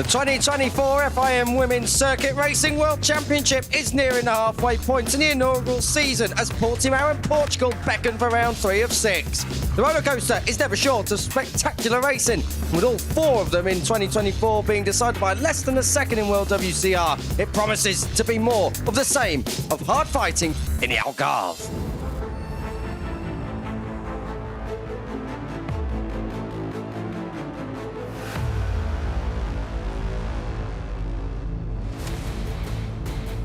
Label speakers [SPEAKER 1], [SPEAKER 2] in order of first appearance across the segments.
[SPEAKER 1] The 2024 FIM Women's Circuit Racing World Championship is nearing the halfway point in the inaugural season as Portimao and Portugal beckon for round 3 of 6. The roller coaster is never short of spectacular racing, with all 4 of them in 2024 being decided by less than a second in World WCR. It promises to be more of the same of hard fighting in the Algarve.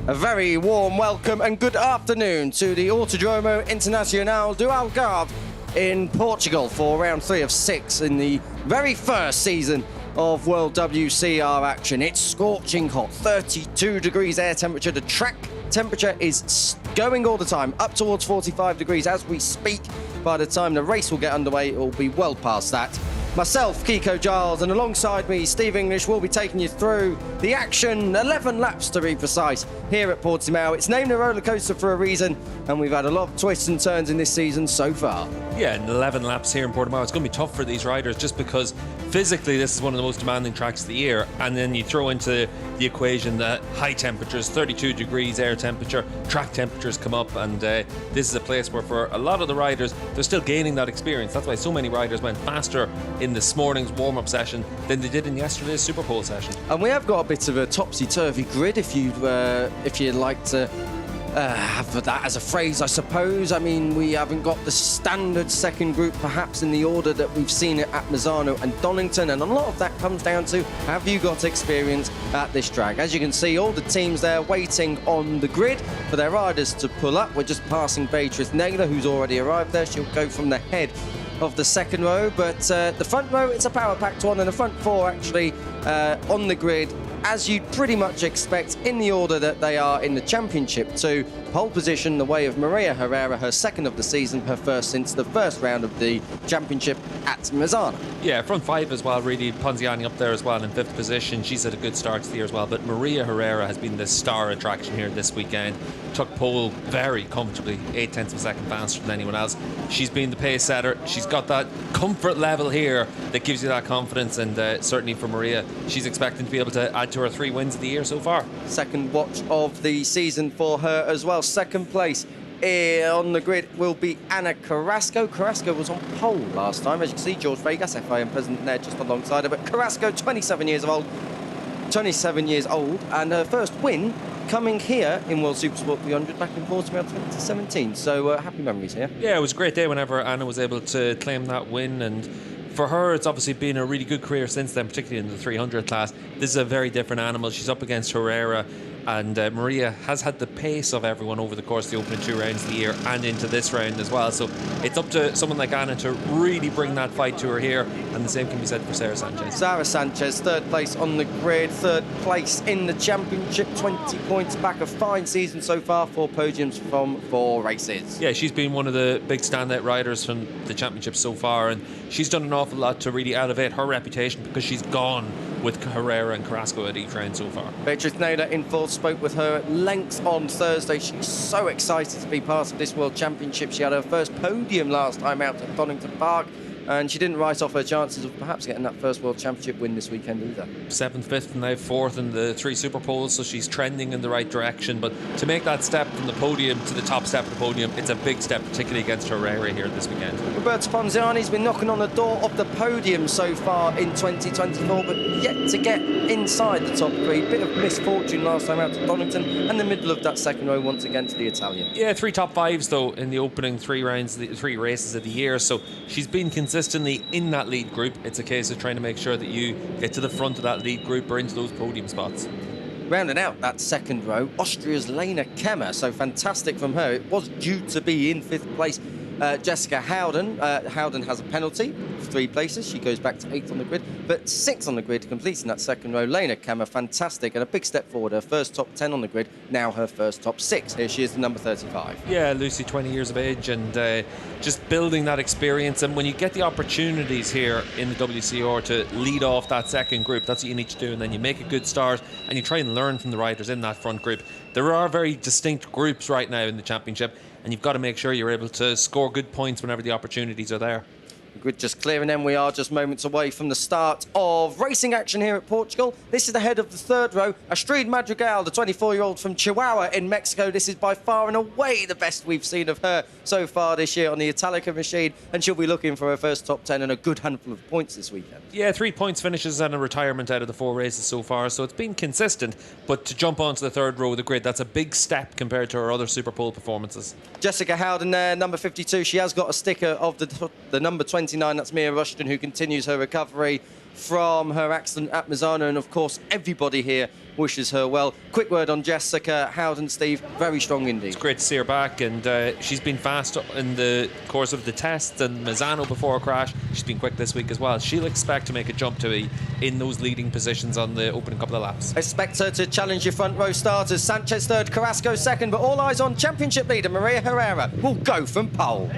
[SPEAKER 1] A very warm welcome and good afternoon to the Autodromo Internacional do Algarve in Portugal for round 3 of 6 in the very first season of World WCR action. It's scorching hot, 32 degrees air temperature. The track temperature is going all the time, up towards 45 degrees as we speak. By the time the race will get underway, it will be well past that. Myself, Kiko Giles, and alongside me, Steve English, will be taking you through the action, 11 laps to be precise, here at Portimao. It's named a roller coaster for a reason, and we've had a lot of twists and turns in this season so far. Yeah,
[SPEAKER 2] and 11 laps here in Portimao. It's going to be tough for these riders just because physically this is one of the most demanding tracks of the year, and then you throw into the equation the high temperatures, 32 degrees air temperature, track temperatures come up, and this is a place where for a lot of the riders, they're still gaining that experience. That's why so many riders went faster in this morning's warm-up session than they did in yesterday's Super Pole session.
[SPEAKER 1] And we have got a bit of a topsy-turvy grid if you'd like to have that as a phrase, I suppose. I mean, we haven't got the standard second group perhaps in the order that we've seen it at Misano and Donington, and a lot of that comes down to, have you got experience at this track? As you can see, all the teams there waiting on the grid for their riders to pull up. We're just passing Beatrice Negler, who's already arrived there. She'll go from the head of the second row, but the front row, it's a power-packed one, and the front 4 actually on the grid as you'd pretty much expect in the order that they are in the championship too. Pole position the way of Maria Herrera, her second of the season, her first since the first round of the championship at Misano.
[SPEAKER 2] Yeah, front 5 as well, really. Ponziani up there as well in 5th position. She's had a good start to the year as well, but Maria Herrera has been the star attraction here this weekend. Took pole very comfortably, 0.8 of a second faster than anyone else. She's been the pace setter. She's got that comfort level here that gives you that confidence, and certainly for Maria, she's expecting to be able to add to her 3 wins of the year so far.
[SPEAKER 1] Second watch of the season for her as well. Second place on the grid will be Ana Carrasco. Carrasco was on pole last time. As you can see, George Vegas, FIM president there just alongside her. But Carrasco, 27 years old, and her first win coming here in World Supersport 300 back in Portimao 2017. So happy memories here.
[SPEAKER 2] Yeah, it was a great day whenever Anna was able to claim that win, and for her, it's obviously been a really good career since then, particularly in the 300 class. This is a very different animal. She's up against Herrera, and Maria has had the pace of everyone over the course of the opening 2 rounds of the year and into this round as well. So it's up to someone like Anna to really bring that fight to her here, and the same can be said for Sarah Sanchez.
[SPEAKER 1] Sarah Sanchez, 3rd place on the grid, 3rd place in the championship, 20 points back. A fine season so far, 4 podiums from 4 races.
[SPEAKER 2] Yeah, she's been one of the big standout riders from the championship so far, and she's done an awful lot to really elevate her reputation because she's gone with Herrera and Carrasco at each round so far.
[SPEAKER 1] Beatrice Negler in 4th, spoke with her at length on Thursday. She's so excited to be part of this World Championship. She had her first podium last time out at Donington Park, and she didn't write off her chances of perhaps getting that first World Championship win this weekend either.
[SPEAKER 2] 7th, 5th, and now 4th in the 3 Super Poles, so she's trending in the right direction. But to make that step from the podium to the top step of the podium, it's a big step, particularly against Herrera here this weekend.
[SPEAKER 1] Roberta Ponziani's been knocking on the door of the podium so far in 2024, but yet to get inside the top 3. Bit of misfortune last time out to Donington, and the middle of that second row once again to the Italian.
[SPEAKER 2] Yeah, 3 top 5s though in the opening 3 rounds, the 3 races of the year, so she's been consistently in that lead group. It's a case of trying to make sure that you get to the front of that lead group or into those podium spots.
[SPEAKER 1] Rounding out that second row, Austria's Lena Kemmer, so fantastic from her. It was due to be in 5th place. Jessica Howden. Howden has a penalty for 3 places. She goes back to 8th on the grid, but 6th on the grid, completing that second row. Lena Kemmer, fantastic, and a big step forward. Her first top 10 on the grid, now her first top 6. Here she is, the number 35.
[SPEAKER 2] Yeah, Lucy, 20 years of age, and just building that experience. And when you get the opportunities here in the WCR to lead off that second group, that's what you need to do. And then you make a good start, and you try and learn from the riders in that front group. There are very distinct groups right now in the championship, and you've got to make sure you're able to score good points whenever the opportunities are there.
[SPEAKER 1] grid just clearing them. We are just moments away from the start of racing action here at Portugal. This is the head of the third row, Astrid Madrigal, the 24-year-old from Chihuahua in Mexico. This is by far and away the best we've seen of her so far this year on the Italica machine, and she'll be looking for her first top 10 and a good handful of points this weekend.
[SPEAKER 2] Yeah, 3 points finishes and a retirement out of the 4 races so far, so it's been consistent. But to jump onto the third row of the grid, that's a big step compared to her other Super Pole performances.
[SPEAKER 1] Jessica Howden there, number 52. She has got a sticker of the number 29. That's Mia Rushton, who continues her recovery from her accident at Misano. And, of course, everybody here wishes her well. Quick word on Jessica Howden, Steve. Very strong indeed.
[SPEAKER 2] It's great to see her back, and she's been fast in the course of the test and Misano before her crash. She's been quick this week as well. She'll expect to make a jump to be in those leading positions on the opening couple of laps.
[SPEAKER 1] Expect her to challenge your front row starters. Sanchez third, Carrasco second, but all eyes on championship leader Maria Herrera will go from pole.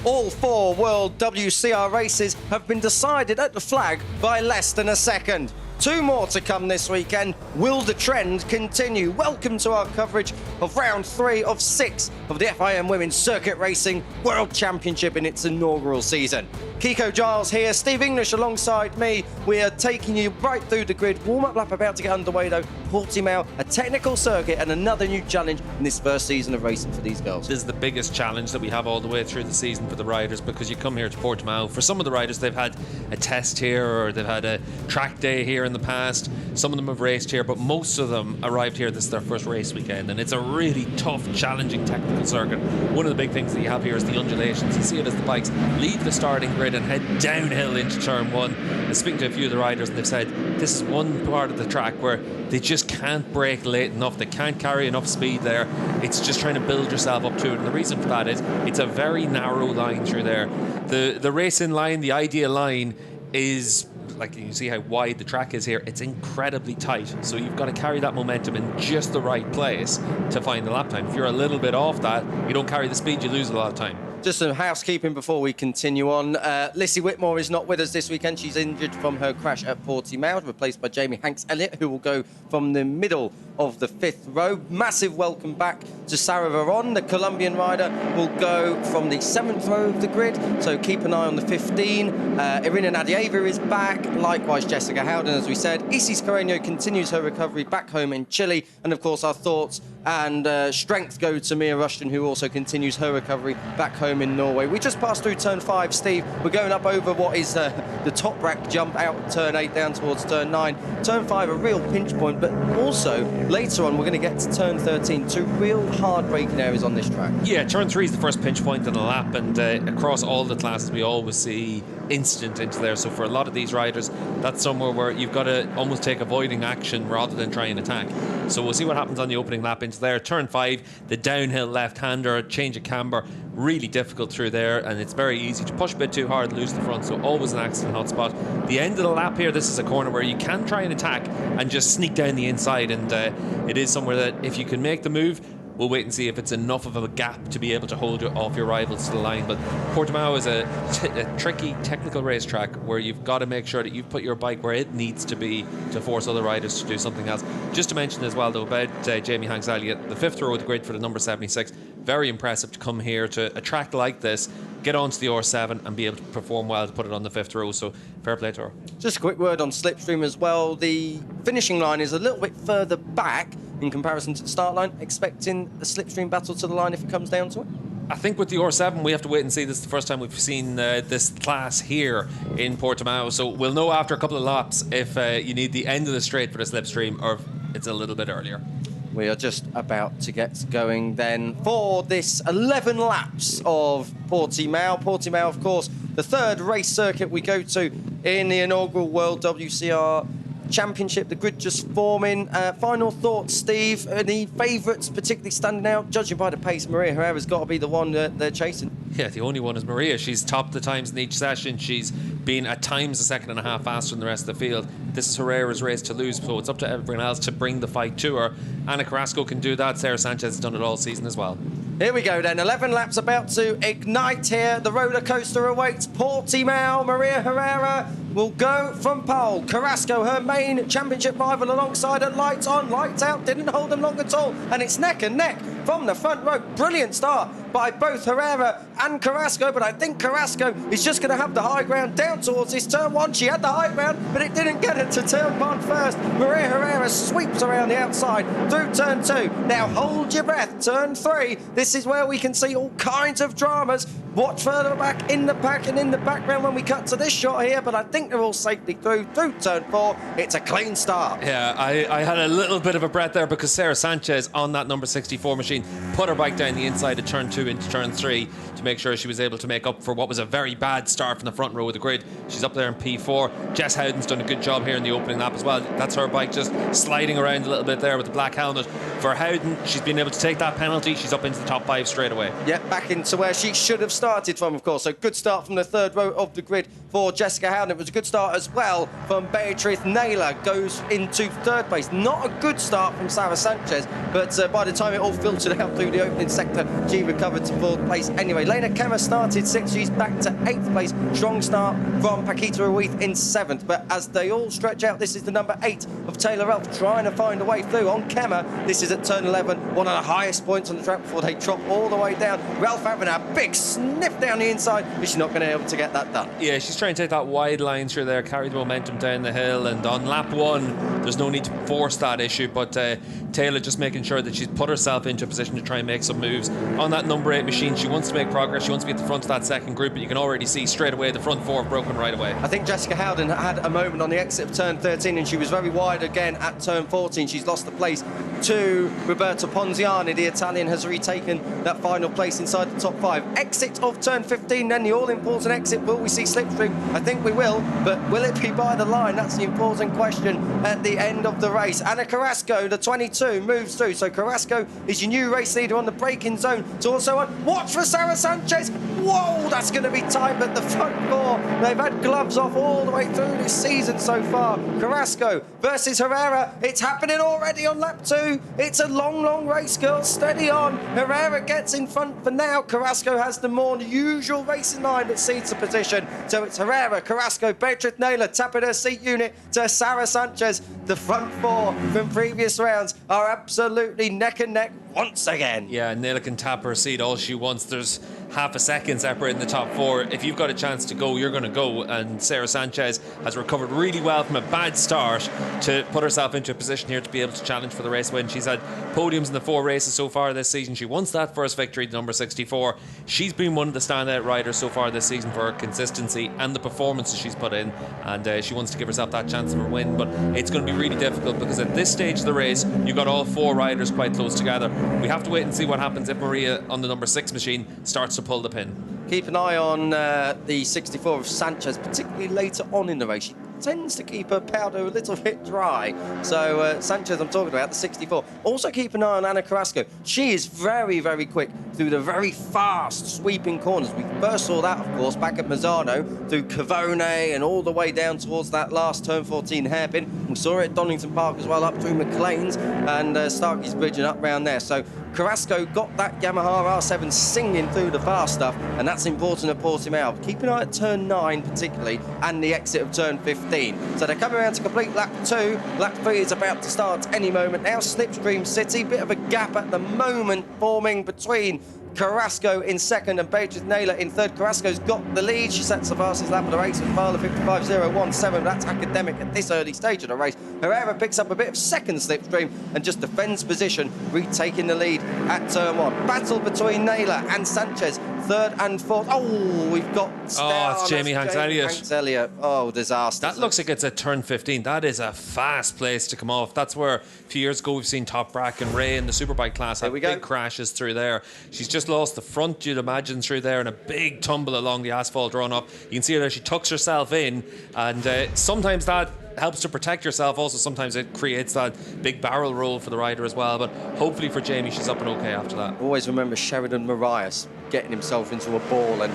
[SPEAKER 1] All 4 World WCR races have been decided at the flag by less than a second. 2 more to come this weekend. Will the trend continue? Welcome to our coverage of round 3 of 6 of the FIM Women's Circuit Racing World Championship in its inaugural season. Kiko Giles here, Steve English alongside me. We are taking you right through the grid. Warm-up lap about to get underway though. Portimao, a technical circuit and another new challenge in this first season of racing for these girls.
[SPEAKER 2] This is the biggest challenge that we have all the way through the season for the riders, because you come here to Portimao. For some of the riders, they've had a test here or they've had a track day here in the past. Some of them have raced here, but most of them arrived here. This is their first race weekend, and it's a really tough, challenging technical circuit. One of the big things that you have here is the undulations. You see it as the bikes leave the starting grid and head downhill into turn 1. And speaking to a few of the riders, and they've said this is one part of the track where they just can't brake late enough. They can't carry enough speed there. It's just trying to build yourself up to it. And the reason for that is it's a very narrow line through there. The racing line, the ideal line, is like, you see how wide the track is here. It's incredibly tight, so you've got to carry that momentum in just the right place to find the lap time. If you're a little bit off that, you don't carry the speed, you lose a lot of time.
[SPEAKER 1] Just some housekeeping before we continue on. Lissy Whitmore is not with us this weekend. She's injured from her crash at Portimao, replaced by Jamie Hanks-Elliott, who will go from the middle of the 5th row. Massive welcome back to Sarah Veron. The Colombian rider will go from the 7th row of the grid, so keep an eye on the 15. Irina Nadieva is back, likewise Jessica Howden, as we said. Isis Carreño continues her recovery back home in Chile, and of course our thoughts and strength go to Mia Rushton, who also continues her recovery back home in Norway. We just passed through turn 5, Steve. We're going up over what is the top rack jump out of turn 8 down towards turn 9. Turn 5, a real pinch point, but also later on we're going to get to turn 13, 2 real hard braking areas on this track.
[SPEAKER 2] Yeah, turn 3 is the first pinch point in a lap, and across all the classes we always see instant into there. So for a lot of these riders, that's somewhere where you've got to almost take avoiding action rather than try and attack. So we'll see what happens on the opening lap into there. Turn 5, the downhill left-hander, change of camber, really difficult through there, and it's very easy to push a bit too hard, lose the front, so always an accident hotspot. The end of the lap here, this is a corner where you can try and attack and just sneak down the inside, and it is somewhere that if you can make the move, we'll wait and see if it's enough of a gap to be able to hold off your rivals to the line. But Portimao is a tricky technical racetrack where you've got to make sure that you've put your bike where it needs to be to force other riders to do something else. Just to mention as well, though, about Jamie Hanks-Elliott, the 5th row of the grid for the number 76. Very impressive to come here to a track like this, get onto the R7 and be able to perform well to put it on the 5th row. So fair play to her. Just
[SPEAKER 1] a quick word on slipstream as well. The finishing line is a little bit further back in comparison to the start line. Expecting a slipstream battle to the line if it comes down to it?
[SPEAKER 2] I think with the R7 we have to wait and see. This is the first time we've seen this class here in Portimao, so we'll know after a couple of laps if you need the end of the straight for the slipstream or if it's a little bit earlier.
[SPEAKER 1] We are just about to get going then for this 11 laps of Portimao. Portimao, of course, the 3rd race circuit we go to in the inaugural World WCR Championship. The grid just forming. Final thoughts, Steve. Any favourites particularly standing out? Judging by the pace, Maria Herrera's got to be the one that they're chasing.
[SPEAKER 2] Yeah, the only one is Maria. She's topped the times in each session. She's been at times a second and a half faster than the rest of the field. This is Herrera's race to lose, so it's up to everyone else to bring the fight to her. Ana Carrasco can do that. Sarah Sanchez has done it all season as well.
[SPEAKER 1] Here we go then. 11 laps about to ignite here. The roller coaster awaits Portimao. Maria Herrera will go from pole. Carrasco, her main championship rival, alongside her. Lights on, lights out, didn't hold them long at all. And it's neck and neck from the front row. Brilliant start by both Herrera and Carrasco, but I think Carrasco is just going to have the high ground down towards this turn one. She had the high ground, but it didn't get her to turn one first. Maria Herrera sweeps around the outside through turn two. Now hold your breath, turn three. This is where we can see all kinds of dramas. Watch further back in the pack and in the background when we cut to this shot here, but I think they're all safely through turn four. It's a clean start.
[SPEAKER 2] Yeah, I had a little bit of a breath there because Sarah Sanchez on that number 64 machine put her bike down the inside of turn two into turn three to make sure she was able to make up for what was a very bad start from the front row of the grid. She's up there in P4. Jess Howden's done a good job here in the opening lap as well. That's her bike just sliding around a little bit there with the black helmet. For Howden, she's been able to take that penalty. She's up into the top five straight away.
[SPEAKER 1] Yeah, back into where she should have started from, of course. So good start from the third row of the grid for Jessica Howden. It was a good start as well from Beatrice Naylor. Goes into third place. Not a good start from Sarah Sanchez, but by the time it all filtered out through the opening sector, she recovered to fourth place anyway. Lena Kemmer started sixth. She's back to eighth place. Strong start from Paquita Ruiz in seventh. But as they all stretch out, this is the number 8 of Taylor Ralph trying to find a way through. On Kemmer, this is at turn 11, one of the highest points on the track before they drop all the way down. Ralph having a big sniff down the inside, but she's not going to be able to get that done.
[SPEAKER 2] Yeah, she's trying to take that wide line through there, carry the momentum down the hill, and on lap one, there's no need to force that issue, but Taylor just making sure that she's put herself into a position to try and make some moves. On that number 8 machine, she wants to make progress, she wants to be at the front of that second group, but you can already see straight away the front four have broken right away.
[SPEAKER 1] I think Jessica Howden had a moment on the exit of turn 13 and she was very wide again at turn 14. She's lost the place to Roberta Ponziani. The Italian has retaken that final place inside the top 5. Exit of turn 15, then the all-important exit. Will we see slipstream? I think we will, but will it be by the line? That's the important question at the end of the race. Anna Carrasco, the 22, moves through. So Carrasco is your new race leader on the braking zone. It's also on. Watch for Sarah Sanchez. Whoa, that's going to be tight at the front four. They've had gloves off all the way through this season so far. Carrasco versus Herrera. It's happening already on lap 2. It's a long, long race, girls. Steady on. Herrera gets in front for now. Carrasco has the more usual racing line that cedes the position. So it's Herrera, Carrasco, Beatrice Naylor tapping her seat unit to Sarah Sanchez. The front four from previous rounds are absolutely neck and neck once again.
[SPEAKER 2] Yeah, Naylor can tap her seat all she wants. There's half a second separating the top 4. If you've got a chance to go, you're going to go. And Sarah Sanchez has recovered really well from a bad start to put herself into a position here to be able to challenge for the race win. She's had podiums in the 4 races so far this season. She wants that first victory, number 64. She's been one of the standout riders so far this season for her consistency and the performances she's put in. And she wants to give herself that chance of a win. But it's going to be really difficult because at this stage of the race, you've got all 4 riders quite close together. We have to wait and see what happens if Maria on the number 6 machine starts to pull the pin.
[SPEAKER 1] Keep an eye on the 64 of Sanchez, particularly later on in the race. She tends to keep her powder a little bit dry. So Sanchez, I'm talking about, the 64. Also keep an eye on Anna Carrasco. She is very, very quick through the very fast sweeping corners. We first saw that, of course, back at Mazzano, through Cavone and all the way down towards that last turn 14 hairpin. We saw it at Donington Park as well, up through McLean's and Starkey's Bridge and up round there. So Carrasco got that Yamaha R7 singing through the fast stuff, and that's important at Portimao. Keep an eye at turn 9 particularly, and the exit of turn 15. So they're coming around to complete lap 2. Lap 3 is about to start any moment now. Slipstream City, bit of a gap at the moment forming between Carrasco in second and Beatrice Naylor in third. Carrasco's got the lead. She sets the fastest lap of the race with Fowler 55.017. That's academic at this early stage of the race. Herrera picks up a bit of second slipstream and just defends position, retaking the lead at turn 1. Battle between Naylor and Sanchez, third and fourth. Oh, we've got...
[SPEAKER 2] it's Jamie Hanks-Elliott.
[SPEAKER 1] Oh, disaster.
[SPEAKER 2] That looks like it's at turn 15. That is a fast place to come off. That's where a few years ago we've seen Top Brack and Ray in the Superbike class have big crashes through there. She's just lost the front, you'd imagine, through there, and a big tumble along the asphalt run up. You can see her there, she tucks herself in, and sometimes that helps to protect yourself. Also, sometimes it creates that big barrel roll for the rider as well. But hopefully for Jamie, she's up and okay after that.
[SPEAKER 1] Always remember Sheridan Marias getting himself into a ball and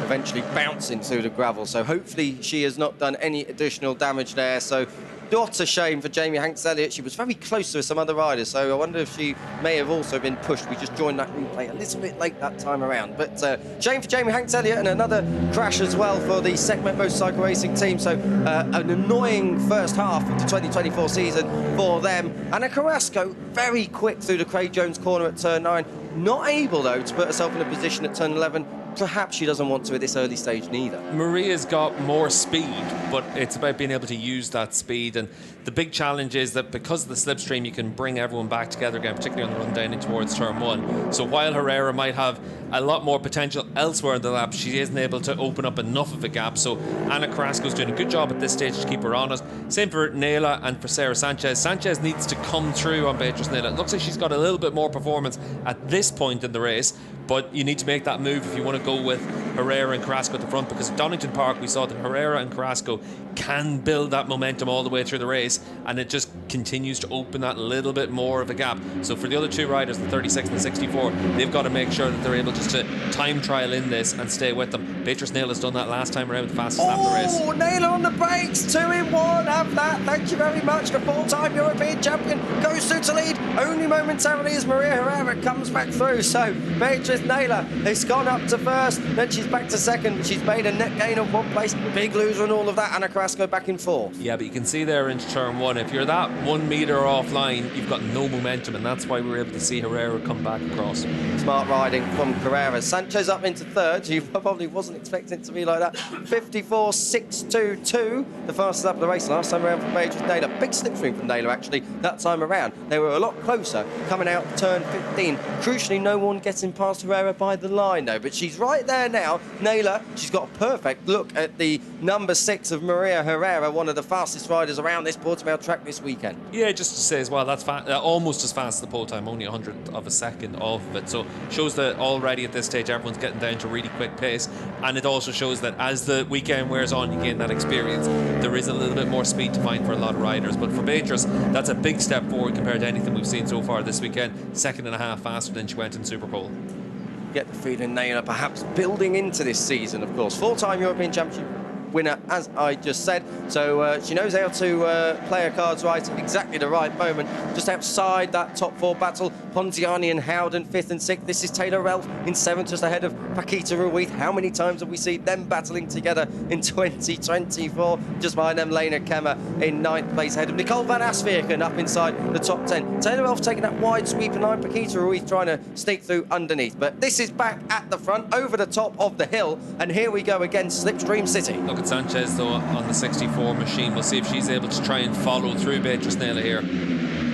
[SPEAKER 1] eventually bouncing through the gravel. So hopefully she has not done any additional damage there. So not a shame for Jamie Hanks-Elliott. She was very close to some other riders, so I wonder if she may have also been pushed. We just joined that replay a little bit late that time around. But shame for Jamie Hanks-Elliott, and another crash as well for the Segment Motorcycle Racing team. So an annoying first half of the 2024 season for them. Anna Carrasco, very quick through the Craig Jones corner at turn 9. Not able, though, to put herself in a position at turn 11. Perhaps she doesn't want to at this early stage neither.
[SPEAKER 2] Maria's got more speed, but it's about being able to use that speed. And the big challenge is that because of the slipstream, you can bring everyone back together again, particularly on the run down in towards turn 1. So while Herrera might have a lot more potential elsewhere in the lap, she isn't able to open up enough of a gap. So Anna Carrasco's doing a good job at this stage to keep her honest. Same for Nayla and for Sarah Sanchez. Sanchez needs to come through on Beatrice Nayla. It looks like she's got a little bit more performance at this point in the race, but you need to make that move if you want to go with Herrera and Carrasco at the front, because at Donington Park we saw that Herrera and Carrasco can build that momentum all the way through the race, and it just continues to open that little bit more of a gap. So for the other two riders, the 36 and the 64, they've got to make sure that they're able just to time trial in this and stay with them. Beatrice Nayla's done that last time around with the fastest lap of the race.
[SPEAKER 1] Oh, Nayla on the brakes, 2 in 1, have that, thank you very much. The 4-time European champion goes through to lead, only momentarily as Maria Herrera comes back through. So Beatrice Nayla has gone up to first, then she's back to second. She's made a net gain of 1 place, big loser and all of that. Anna Carrasco back in 4th.
[SPEAKER 2] Yeah, but you can see there into turn 1, if you're that 1 metre offline, you've got no momentum, and that's why we were able to see Herrera come back across.
[SPEAKER 1] Smart riding from Carrera. Sanchez up into 3rd. You probably wasn't expecting it to be like that. 54.622, the fastest lap of the race last time around for Beatrice Nayla. Big slipstream from Nayla actually that time around. They were a lot closer coming out turn 15. Crucially, no one getting past Herrera by the line though, but she's right there now. Nayla, she's got a perfect look at the number 6 of Maria Herrera, one of the fastest riders around this Portimao track this weekend.
[SPEAKER 2] Yeah, just to say as well, that's almost as fast as the pole time, only 100th of a second off of it. So shows that already at this stage everyone's getting down to a really quick pace, and it also shows that as the weekend wears on, you gain that experience. There is a little bit more speed to find for a lot of riders, but for Beatrice, that's a big step forward compared to anything we've seen so far this weekend. 2.5 faster than she went in Superpole.
[SPEAKER 1] Get the feeling Nayla perhaps building into this season, of course. 4-time European Championship winner, as I just said. So she knows how to play her cards right at exactly the right moment. Just outside that top 4 battle, Ponziani and Howden 5th and 6th. This is Taylor Ralph in 7th, just ahead of Paquita Ruiz. How many times have we seen them battling together in 2024? Just behind them, Lena Kemmer in 9th place, ahead of Nicole van Asvierken up inside the top 10. Taylor Ralph taking that wide sweeping line, Paquita Ruiz trying to sneak through underneath. But this is back at the front, over the top of the hill, and here we go again, Slipstream City.
[SPEAKER 2] Look at Sanchez though on the 64 machine. We'll see if she's able to try and follow through Beatrice Nayla here.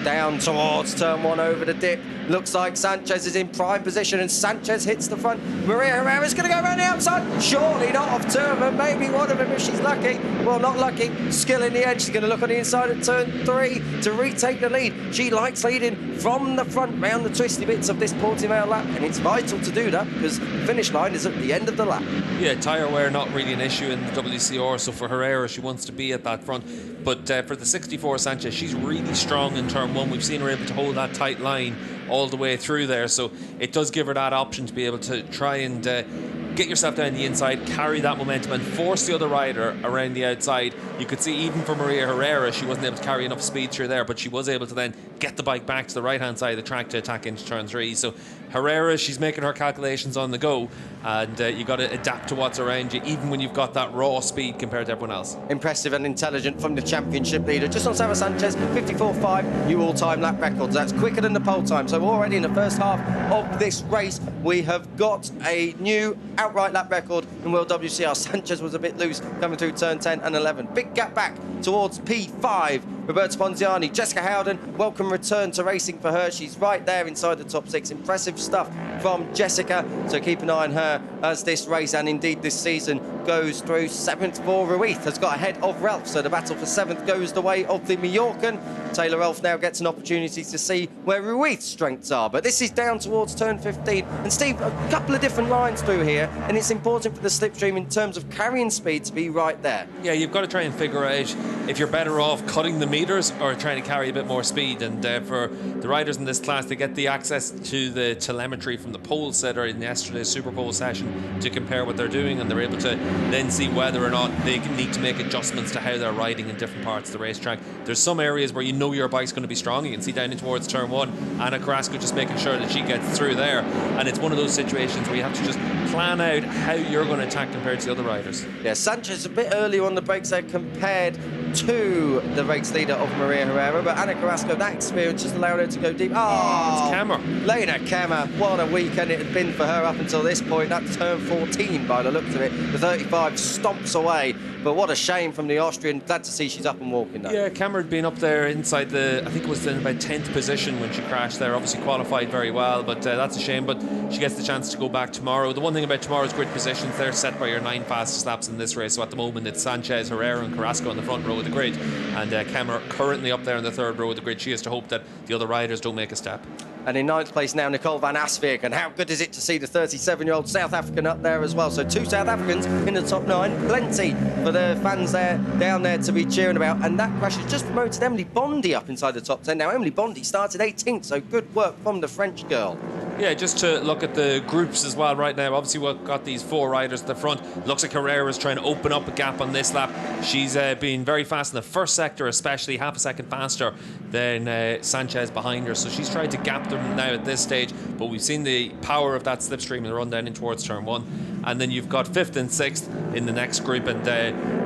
[SPEAKER 1] Down towards turn 1 over the dip. Looks like Sanchez is in prime position, and Sanchez hits the front. Maria Herrera's going to go around the outside. Surely not off two of them, maybe one of them if she's lucky. Well, not lucky. Skill in the edge. She's going to look on the inside at turn 3 to retake the lead. She likes leading from the front round the twisty bits of this Portimao lap, and it's vital to do that because the finish line is at the end of the lap.
[SPEAKER 2] Yeah, tyre wear not really an issue in the WCR, so for Herrera, she wants to be at that front. But for the 64 Sanchez, she's really strong in turn 1. We've seen her able to hold that tight line all the way through there, so it does give her that option to be able to try and get yourself down the inside, carry that momentum and force the other rider around the outside. You could see even for Maria Herrera, she wasn't able to carry enough speed through there, but she was able to then get the bike back to the right hand side of the track to attack into turn 3. So Herrera, she's making her calculations on the go, and you got to adapt to what's around you even when you've got that raw speed compared to everyone else.
[SPEAKER 1] Impressive and intelligent from the championship leader. Just on Sarah Sanchez, 54.5 new all-time lap records. That's quicker than the pole time. So already in the first half of this race, we have got a new outright lap record in World WCR. Sanchez was a bit loose coming through turn 10 and 11. Big gap back towards P5. Roberta Ponziani, Jessica Howden, welcome return to racing for her. She's right there inside the top 6. Impressive stuff from Jessica, so keep an eye on her as this race and indeed this season goes through. 7th for Ruiz has got ahead of Ralph, so the battle for 7th goes the way of the Mallorcan. Taylor Ralph now gets an opportunity to see where Ruiz's strengths are, but this is down towards turn 15. And Steve, a couple of different lines through here, and it's important for the slipstream in terms of carrying speed to be right there.
[SPEAKER 2] Yeah, you've got to try and figure out if you're better off cutting the meters or trying to carry a bit more speed. And for the riders in this class, they get the access to the telemetry from the pole setter in yesterday's Super Pole session to compare what they're doing, and they're able to then see whether or not they need to make adjustments to how they're riding in different parts of the racetrack. There's some areas where you know your bike's going to be strong. You can see down in towards turn 1, Anna Carrasco just making sure that she gets through there, and it's one of those situations where you have to just plan out how you're going to attack compared to the other riders.
[SPEAKER 1] Yeah, Sanchez a bit earlier on the brakes there compared to the race leader of Maria Herrera, but Anna Carrasco, that experience just allowed her to go deep.
[SPEAKER 2] It's Kammer.
[SPEAKER 1] Lena Kammer, what a weekend it had been for her up until this point. That's turn 14 by the looks of it. The 35 stomps away, but what a shame from the Austrian. Glad to see she's up and walking though.
[SPEAKER 2] Yeah, Kammer had been up there inside the, I think it was in about 10th position when she crashed there. Obviously qualified very well, but that's a shame. But she gets the chance to go back tomorrow. The one thing about tomorrow's grid positions, they're set by your 9 fastest laps in this race. So at the moment it's Sanchez, Herrera and Carrasco on the front row of the grid, and Kammer currently up there in the 3rd row of the grid. She has to hope that the other riders don't make a step.
[SPEAKER 1] And in 9th place now, Nicole van Asvik. And how good is it to see the 37-year-old South African up there as well? So 2 South Africans in the top 9. Plenty for the fans there, down there to be cheering about. And that crash has just promoted Emily Bondi up inside the top 10. Now, Emily Bondi started 18th, so good work from the French girl.
[SPEAKER 2] Yeah, just to look at the groups as well right now. Obviously, we've got these 4 riders at the front. Looks like Herrera's trying to open up a gap on this lap. She's been very fast in the first sector, especially half a second faster than Sanchez behind her. So she's tried to gap them now at this stage. But we've seen the power of that slipstream in the run down in towards turn 1. And then you've got 5th and 6th in the next group, and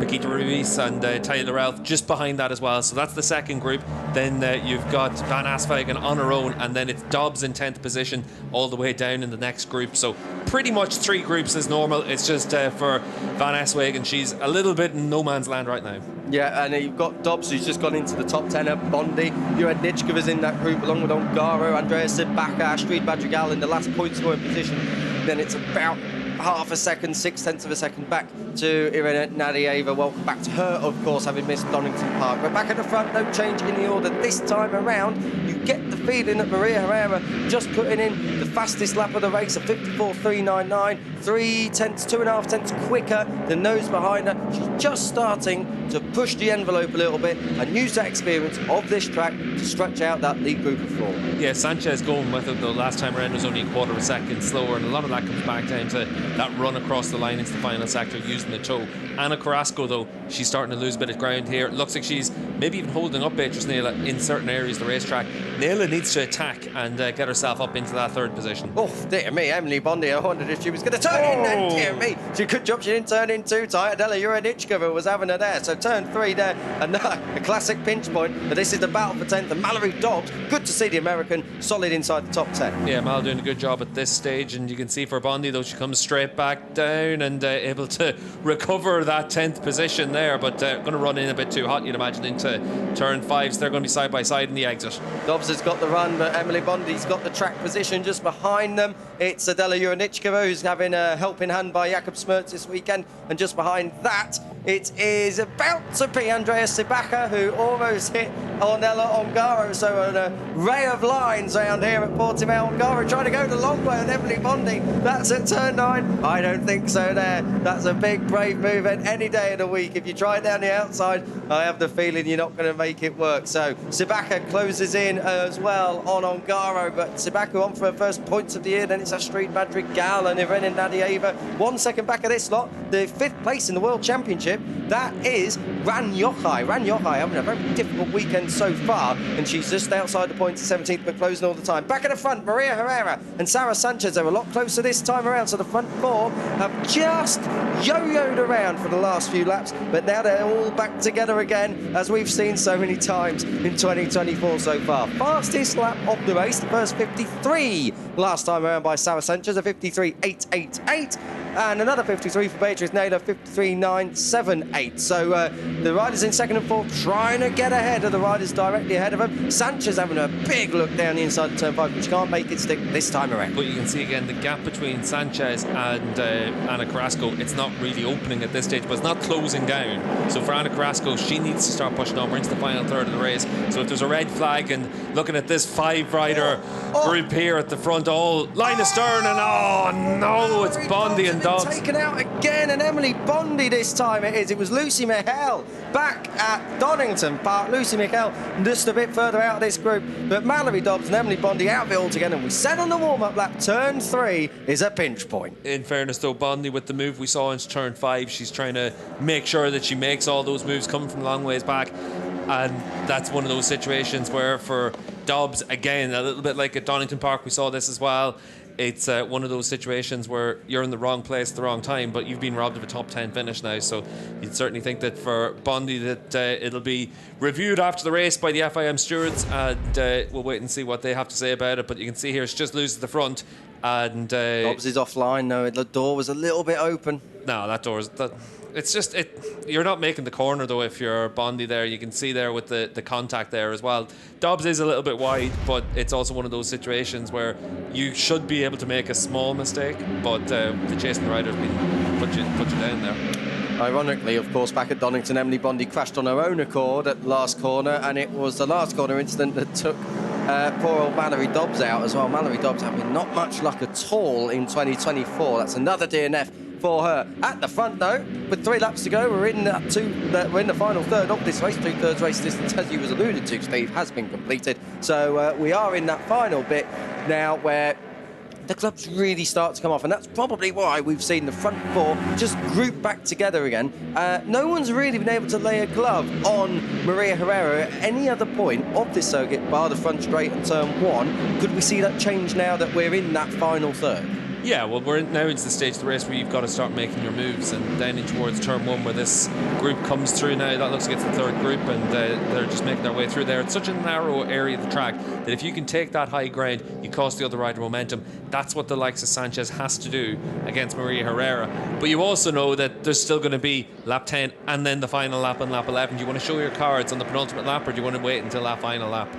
[SPEAKER 2] Paquita Ruiz and Taylor Ralph just behind that as well. So that's the second group. Then you've got Van Aswegen on her own, and then it's Dobbs in 10th position all the way down in the next group. So pretty much 3 groups as normal. It's just for Van Aswegen, she's a little bit in no man's land right now.
[SPEAKER 1] Yeah, and you've got Dobbs, who's just gone into the top 10 of Bondi. Juradničkova's in that group, along with Ongaro, Andrea Sibaka, Astrid Madrigal in the last point scoring position. Then it's about half a second, 6/10 of a second back to Irina Nadieva. Welcome back to her, of course, having missed Donington Park. But back at the front, no change in the order this time around. You get the feeling that Maria Herrera just putting in the fastest lap of the race, a 54.399, 2.5 tenths quicker than those behind her. She's just starting to push the envelope a little bit and use that experience of this track to stretch out that lead group of 4.
[SPEAKER 2] Yeah, Sanchez going with it though. Last time around was only a quarter of a second slower, and a lot of that comes back down to that run across the line into the final sector using the toe. Anna Carrasco though, she's starting to lose a bit of ground here. It looks like she's maybe even holding up Beatrice Naila in certain areas of the racetrack. Naila needs to attack and get herself up into that 3rd position.
[SPEAKER 1] Oh, dear me, Emily Bondi, I wondered if she was going to turn in then, dear me. She could jump, she didn't turn in too tight. Adela Juradničkova was having her there, so turn 3 there, and a classic pinch point. But this is the battle for 10th, and Mallory Dobbs, good to see the American solid inside the top 10.
[SPEAKER 2] Yeah, Mal doing a good job at this stage, and you can see for Bondi though, she comes straight back down and able to recover that 10th position there, but going to run in a bit too hot, you'd imagine, into turn 5, so they're going to be side by side in the exit.
[SPEAKER 1] Dobbs has got the run, but Emily Bondi's got the track position just behind them. It's Adela Juradničkova who's having a helping hand by Jakob Smerts this weekend, and just behind that it is about to be Andrea Sibaka, who almost hit Ornella Ongaro. So an array of lines around here at Portimao. Ongaro trying to go the long way with Emily Bondi. That's at turn 9. I don't think so there. That's a big, brave move any day of the week. If you try it down the outside, I have the feeling you're not going to make it work. So Sibaka closes in as well on Ongaro, but Sibaka on for her first points of the year. Then it's Astrid Madrigal and Irene Nadieva. 1 second back of this lot. The 5th place in the World Championship, that is Ran Yochai. Ran Yochai having a very difficult weekend so far, and she's just outside the points at 17th, but closing all the time. Back at the front, Maria Herrera and Sarah Sanchez are a lot closer this time around, so the front 4 have just yo-yoed around for the last few laps, but now they're all back together again, as we've seen so many times in 2024 so far. Fastest lap of the race, the first 53 last time around by Sarah Sanchez, a 53.888. And another 53 for Beatrice Naylor, 53.978. So the riders in 2nd and 4th trying to get ahead of the riders directly ahead of them. Sanchez having a big look down the inside of turn 5, which can't make it stick this time around.
[SPEAKER 2] But you can see again the gap between Sanchez and Anna Carrasco. It's not really opening at this stage, but it's not closing down. So for Anna Carrasco, she needs to start pushing on. We're into the final 3rd of the race. So if there's a red flag, and looking at this 5-rider group here at the front, all line astern, and oh no, it's Bondi and and Dobbs.
[SPEAKER 1] Taken out again, and Emily Bondi this time it is. It was Lucy Michel back at Donington Park. Lucy Michel just a bit further out of this group, but Mallory Dobbs and Emily Bondi out of it altogether. And we said on the warm-up lap, turn 3 is a pinch point.
[SPEAKER 2] In fairness though, Bondi with the move we saw into turn 5, she's trying to make sure that she makes all those moves coming from long ways back. And that's one of those situations where for Dobbs, again, a little bit like at Donington Park, we saw this as well. It's one of those situations where you're in the wrong place at the wrong time, but you've been robbed of a top 10 finish now. So you'd certainly think that for Bondi that it'll be reviewed after the race by the FIM stewards, and we'll wait and see what they have to say about it. But you can see here she just loses the front, and
[SPEAKER 1] Dobbs is offline now. The door was a little bit open.
[SPEAKER 2] No, that door is... It's just you're not making the corner though if you're Bondi there. You can see there with the contact there as well. Dobbs is a little bit wide, but it's also one of those situations where you should be able to make a small mistake, but the chasing rider's been put you down there.
[SPEAKER 1] Ironically, of course, back at Donington, Emily Bondi crashed on her own accord at the last corner, and it was the last corner incident that took poor old Mallory Dobbs out as well. Mallory Dobbs having not much luck at all in 2024. That's another DNF for her. At the front though, with 3 laps to go, we're in the final third of this race. 2/3 race distance, as you was alluded to, Steve, has been completed. So we are in that final bit now where the clubs really start to come off, and that's probably why we've seen the front 4 just group back together again. No one's really been able to lay a glove on Maria Herrera at any other point of this circuit, bar the front straight and turn 1. Could we see that change now that we're in that final third?
[SPEAKER 2] Yeah, well, we're now into the stage of the race where you've got to start making your moves, and then in towards turn 1 where this group comes through now. That looks like it's the third group, and they're just making their way through there. It's such a narrow area of the track that if you can take that high ground, you cost the other rider momentum. That's what the likes of Sanchez has to do against Maria Herrera. But you also know that there's still going to be lap 10 and then the final lap on lap 11. Do you want to show your cards on the penultimate lap, or do you want to wait until that final lap?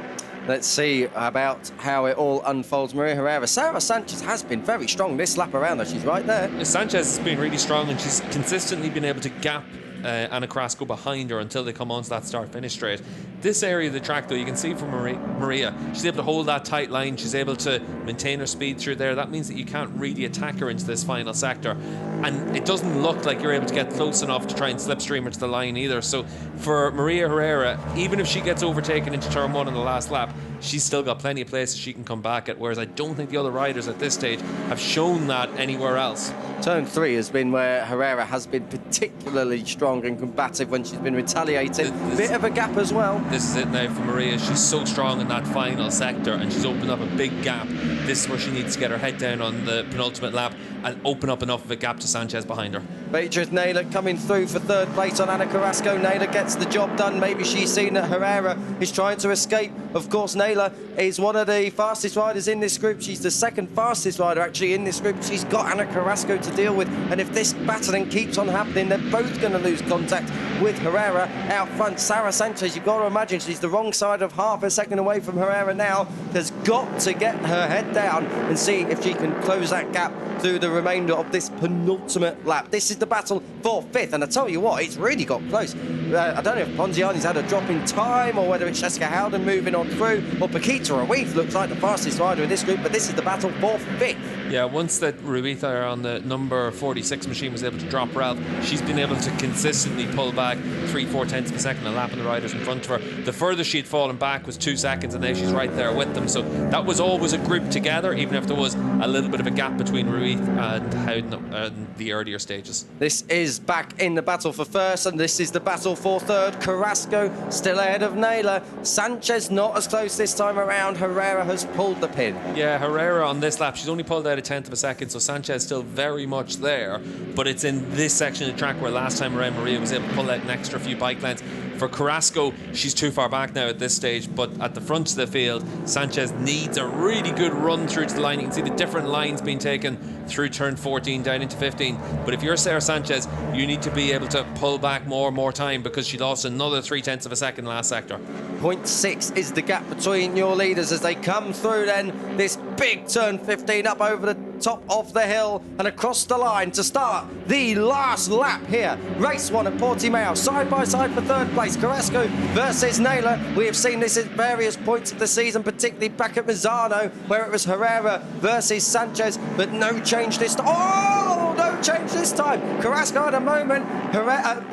[SPEAKER 1] Let's see about how it all unfolds. Maria Herrera. Sarah Sanchez has been very strong this lap around her. She's right there.
[SPEAKER 2] Sanchez has been really strong, and she's consistently been able to gap Anna Carrasco behind her until they come onto that start-finish straight. This area of the track, though, you can see from Maria, she's able to hold that tight line. She's able to maintain her speed through there. That means that you can't really attack her into this final sector. And it doesn't look like you're able to get close enough to try and slipstream her to the line either. So for Maria Herrera, even if she gets overtaken into turn 1 in the last lap, she's still got plenty of places she can come back at, whereas I don't think the other riders at this stage have shown that anywhere else.
[SPEAKER 1] Turn 3 has been where Herrera has been particularly strong and combative when she's been retaliating. Bit of a gap as well.
[SPEAKER 2] This is it now for Maria. She's so strong in that final sector, and she's opened up a big gap. This is where she needs to get her head down on the penultimate lap and open up enough of a gap to Sanchez behind her.
[SPEAKER 1] Beatrice Naylor coming through for third place on Anna Carrasco. Naylor gets the job done. Maybe she's seen that Herrera is trying to escape. Of course, Naylor is one of the fastest riders in this group. She's the second fastest rider actually in this group. She's got Anna Carrasco to deal with, and if this battling keeps on happening, they're both going to lose contact with Herrera out front. Sarah Sanchez, you've got to imagine she's the wrong side of half a second away from Herrera now. Has got to get her head down and see if she can close that gap through the remainder of this penultimate lap. This is the battle for 5th, and I tell you what, it's really got close. I don't know if Ponziani's had a drop in time, or whether it's Jessica Howden moving on through, or Paquita Ruiz looks like the fastest rider in this group, but this is the battle for 5th.
[SPEAKER 2] Yeah, once that Ruiz on the number 46 machine was able to drop her out, she's been able to consistently pull back 3-4 tenths of a second a lap, and the riders in front of her. The furthest she'd fallen back was 2 seconds, and now she's right there with them. So that was always a group together, even if there was a little bit of a gap between Ruiz and Howden in the earlier stages.
[SPEAKER 1] This is back in the battle for first, and this is the battle for third. Carrasco still ahead of Naylor. Sanchez not as close this time around. Herrera has pulled the pin.
[SPEAKER 2] Yeah, Herrera on this lap, she's only pulled out a tenth of a second, so Sanchez still very much there, but it's in this section of the track where last time around Maria was able to pull out an extra few bike lengths. For Carrasco, she's too far back now at this stage, but at the front of the field, Sanchez needs a really good run through to the line. You can see the different lines being taken through turn 14 down into 15, but if you're Sarah Sanchez, you need to be able to pull back more time, because she lost another 3 tenths of a second last sector.
[SPEAKER 1] 0.6 is the gap between your leaders as they come through then this big turn 15 up over the top of the hill and across the line to start the last lap here. Race 1 at Portimao, side by side for third place. Carrasco versus Naylor. We have seen this at various points of the season, particularly back at Misano, where it was Herrera versus Sanchez, but no change this time. Oh, no might change this time. Carrasco had a moment.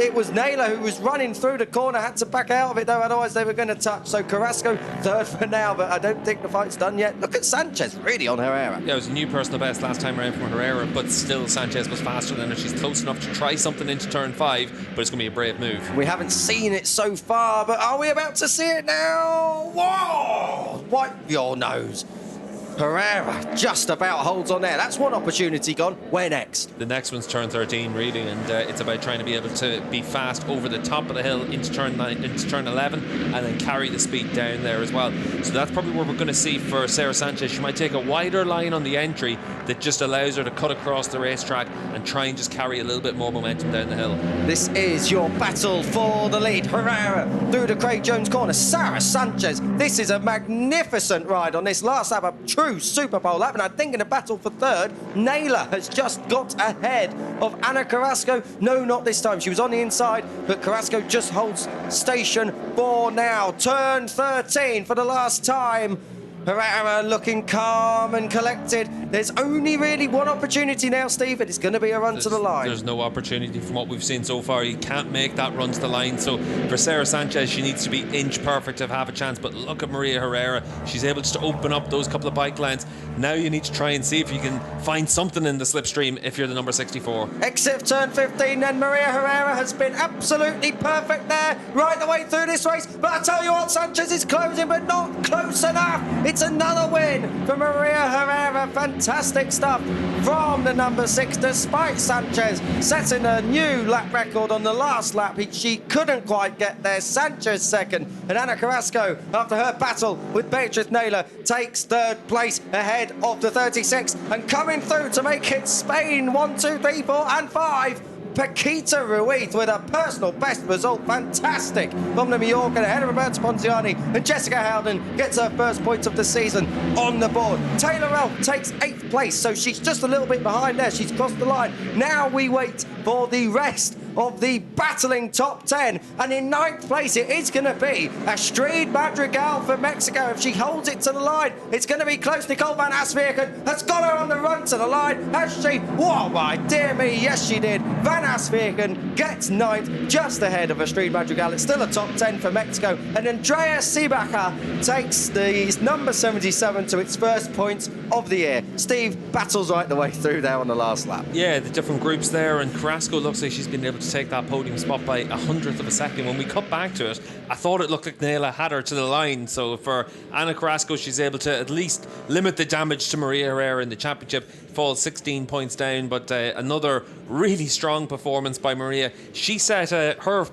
[SPEAKER 1] It was Naylor who was running through the corner, had to back out of it though, otherwise they were going to touch. So Carrasco third for now, but I don't think the fight's done yet. Look at Sanchez really on Herrera.
[SPEAKER 2] Yeah, it was a new personal best last time around from Herrera, but still Sanchez was faster than her. She's close enough to try something into turn 5, but it's going to be a brave move.
[SPEAKER 1] We haven't seen it so far, but are we about to see it now? Whoa! Wipe your nose. Herrera just about holds on there. That's one opportunity gone. Where next?
[SPEAKER 2] The next one's turn 13, really, and it's about trying to be able to be fast over the top of the hill into turn 9, into turn 11, and then carry the speed down there as well. So that's probably what we're going to see for Sarah Sanchez. She might take a wider line on the entry that just allows her to cut across the racetrack and try and just carry a little bit more momentum down the hill.
[SPEAKER 1] This is your battle for the lead. Herrera through the Craig Jones corner. Sarah Sanchez. This is a magnificent ride on this last lap. A true Super Bowl lap, and I think in a battle for third, Naylor has just got ahead of Ana Carrasco. No, not this time. She was on the inside, but Carrasco just holds station for now. Turn 13 for the last time. Herrera looking calm and collected. There's only really one opportunity now, Steve, and it's going to be a run to the line.
[SPEAKER 2] There's no opportunity from what we've seen so far. You can't make that run to the line. So for Sarah Sanchez, she needs to be inch perfect to have a chance. But look at Maria Herrera. She's able to open up those couple of bike lines. Now you need to try and see if you can find something in the slipstream if you're the number 64.
[SPEAKER 1] Exit turn 15, then Maria Herrera has been absolutely perfect there right the way through this race. But I tell you what, Sanchez is closing, but not close enough. It's another win for Maria Herrera. Fantastic stuff from the number 6, despite Sanchez setting a new lap record on the last lap. She couldn't quite get there. Sanchez second, and Ana Carrasco, after her battle with Beatriz Naylor, takes third place ahead of the 36, and coming through to make it Spain 1, 2, 3, 4 and 5. Paquita Ruiz with a personal best result. Fantastic from the Mallorca ahead of Roberta Ponziani, and Jessica Howden gets her first points of the season on the board. Taylor Elf takes 8th place, so she's just a little bit behind there. She's crossed the line. Now we wait for the rest of the battling top 10, and in 9th place it is going to be Astrid Madrigal for Mexico. If she holds it to the line, it's going to be close. Nicole van Asviken has got her on the run to the line. Has she? Whoa, my dear me, yes she did. Van Asviken gets 9th, just ahead of Astrid Madrigal. It's still a top 10 for Mexico, and Andrea Sibaca takes the number 77 to its first points of the year. Steve battles right the way through there on the last lap.
[SPEAKER 2] Yeah, the different groups there, and Carrasco looks like she's been able to take that podium spot by 100th of a second. When we cut back to it, I thought it looked like Naylor had her to the line. So for Ana Carrasco, she's able to at least limit the damage to Maria Herrera in the championship. Falls 16 points down, but another really strong performance by Maria. She set her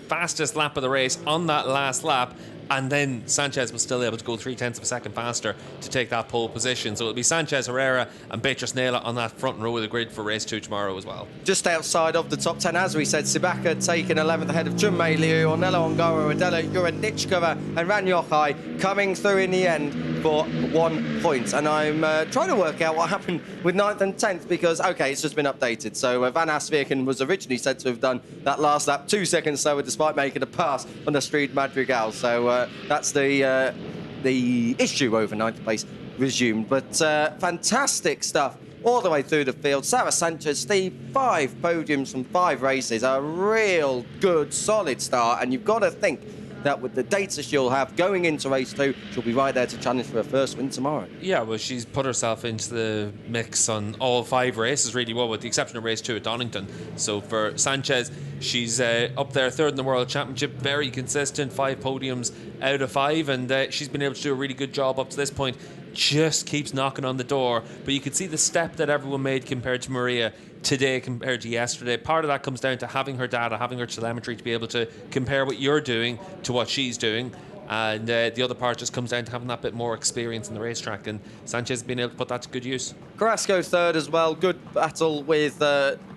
[SPEAKER 2] fastest lap of the race on that last lap, and then Sanchez was still able to go 0.3 of a second faster to take that pole position. So it'll be Sanchez, Herrera and Beatriz Naylor on that front row of the grid for race 2 tomorrow as well.
[SPEAKER 1] Just outside of the top 10, as we said, Sibaca taking 11th ahead of Junmei Liu, Ornella Ongaro, Adela Juranichkova and Ran Yochai coming through in the end for 1 point. And I'm trying to work out what happened with 9th and 10th because, OK, it's just been updated. So Van Asviken was originally said to have done that last lap 2 seconds slower despite making a pass on Astrid Madrigal. So that's the issue over 9th place resumed. But fantastic stuff all the way through the field. Sarah Sanchez, Steve, 5 podiums from 5 races. A real good, solid start. And you've got to think that with the data she'll have going into race 2, she'll be right there to challenge for her first win tomorrow. Yeah,
[SPEAKER 2] well, she's put herself into the mix on all 5 races really well, with the exception of race 2 at Donington. So for Sanchez, she's up there 3rd in the World Championship, very consistent, 5 podiums out of 5, and she's been able to do a really good job up to this point. Just keeps knocking on the door, but you can see the step that everyone made compared to Maria today compared to yesterday. Part of that comes down to having her data, having her telemetry to be able to compare what you're doing to what she's doing. And the other part just comes down to having that bit more experience in the racetrack, and Sanchez has been able to put that to good use.
[SPEAKER 1] Carrasco 3rd as well. Good battle with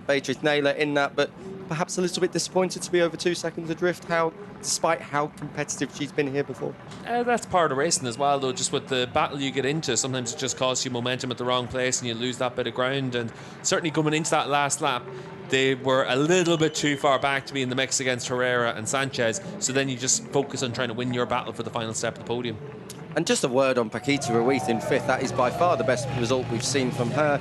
[SPEAKER 1] Beatriz Naylor in that, but perhaps a little bit disappointed to be over 2 seconds adrift, despite how competitive she's been here before.
[SPEAKER 2] That's part of racing as well, though. Just with the battle you get into, sometimes it just costs you momentum at the wrong place and you lose that bit of ground. And certainly coming into that last lap, they were a little bit too far back to be in the mix against Herrera and Sanchez. So then you just focus on trying to win your battle for the final step of the podium.
[SPEAKER 1] And just a word on Paquita Ruiz in 5th. That is by far the best result we've seen from her.